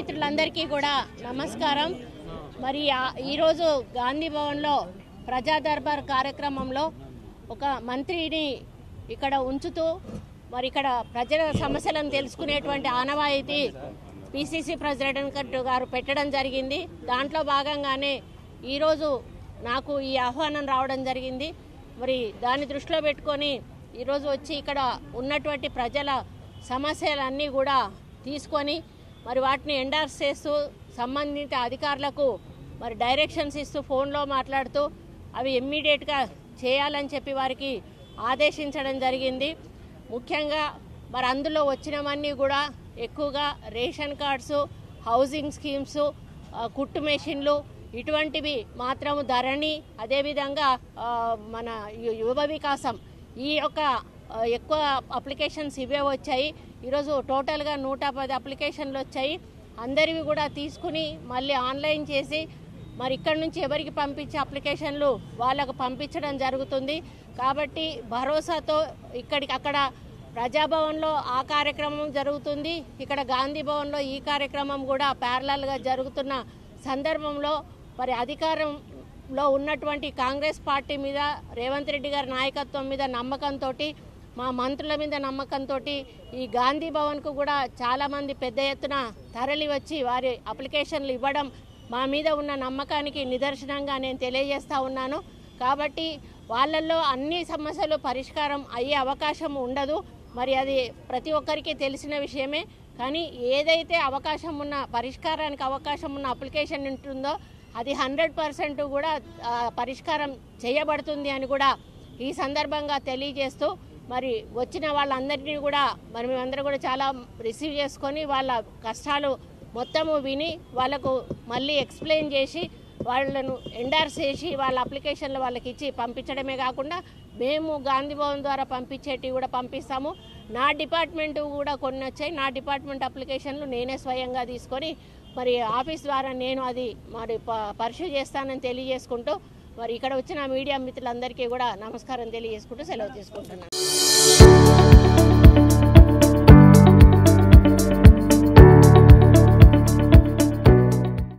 మిత్రులందరికీ కూడా నమస్కారం। మరి ఈ రోజు గాంధీ భవన్లో ప్రజా దర్బార్ కార్యక్రమంలో ఒక మంత్రిని ఇక్కడ ఉంచుతూ మరి ఇక్కడ ప్రజల సమస్యలను తెలుసుకునేటువంటి ఆనవాయితీ పిసిసి ప్రెసిడెంట్ గారు పెట్టడం జరిగింది। దాంట్లో భాగంగానే ఈ రోజు నాకు ఈ ఆహ్వానం రావడం జరిగింది। మరి దాన్ని దృష్టిలో పెట్టుకొని ఈ రోజు వచ్చి ఇక్కడ ఉన్నటువంటి ప్రజల సమస్యలన్నీ కూడా తీసుకొని మరి వాటిని ఎండార్స్ చేస్తూ సంబంధిత అధికారులకు మరి డైరెక్షన్స్ ఇస్తూ ఫోన్లో మాట్లాడుతూ అవి ఇమ్మీడియట్గా చేయాలని చెప్పి వారికి ఆదేశించడం జరిగింది। ముఖ్యంగా మరి అందులో వచ్చినవన్నీ కూడా ఎక్కువగా రేషన్ కార్డ్స్, హౌసింగ్ స్కీమ్స్, కుట్టు మెషిన్లు ఇటువంటివి మాత్రము ధరణి, అదేవిధంగా మన యువ వికాసం ఈ యొక్క ఎక్కువ అప్లికేషన్స్ ఇవే వచ్చాయి। ఈరోజు టోటల్గా 110 అప్లికేషన్లు వచ్చాయి। అందరివి కూడా తీసుకుని మళ్ళీ ఆన్లైన్ చేసి మరి ఇక్కడ నుంచి ఎవరికి పంపించే అప్లికేషన్లు వాళ్ళకు పంపించడం జరుగుతుంది। కాబట్టి భరోసాతో అక్కడ ప్రజాభవన్లో ఆ కార్యక్రమం జరుగుతుంది, ఇక్కడ గాంధీ భవన్లో ఈ కార్యక్రమం కూడా ప్యారలల్గా జరుగుతున్న సందర్భంలో మరి అధికారంలో ఉన్నటువంటి కాంగ్రెస్ పార్టీ మీద, రేవంత్ రెడ్డి గారి నాయకత్వం మీద నమ్మకంతో, మా మంత్రుల మీద నమ్మకంతో ఈ గాంధీ భవన్కు కూడా చాలామంది పెద్ద ఎత్తున తరలి వచ్చి వారి అప్లికేషన్లు ఇవ్వడం మా మీద ఉన్న నమ్మకానికి నిదర్శనంగా నేను తెలియజేస్తూ ఉన్నాను। కాబట్టి వాళ్ళల్లో అన్ని సమస్యలు పరిష్కారం అయ్యే అవకాశం ఉండదు, మరి అది ప్రతి ఒక్కరికి తెలిసిన విషయమే। కానీ ఏదైతే అవకాశం ఉన్న పరిష్కారానికి అవకాశం ఉన్న అప్లికేషన్ ఉంటుందో అది 100% కూడా పరిష్కారం చేయబడుతుంది అని కూడా ఈ సందర్భంగా తెలియజేస్తూ మరి వచ్చిన వాళ్ళందరినీ కూడా మరి మేమందరం కూడా చాలా రిసీవ్ చేసుకొని వాళ్ళ కష్టాలు మొత్తము విని వాళ్ళకు మళ్ళీ ఎక్స్ప్లెయిన్ చేసి వాళ్ళను ఎండార్స్ చేసి వాళ్ళ అప్లికేషన్లు వాళ్ళకి ఇచ్చి పంపించడమే కాకుండా మేము గాంధీ భవన్ ద్వారా పంపించేటివి కూడా పంపిస్తాము। నా డిపార్ట్మెంట్ కూడా కొన్ని వచ్చాయి, నా డిపార్ట్మెంట్ అప్లికేషన్లు నేనే స్వయంగా తీసుకొని మరి ఆఫీస్ ద్వారా నేను అది మరి పర్సూ చేస్తానని తెలియజేసుకుంటూ మరి ఇక్కడ వచ్చిన మీడియా మిత్రులందరికీ కూడా నమస్కారం తెలియజేసుకుంటూ సెలవు తీసుకుంటున్నాను।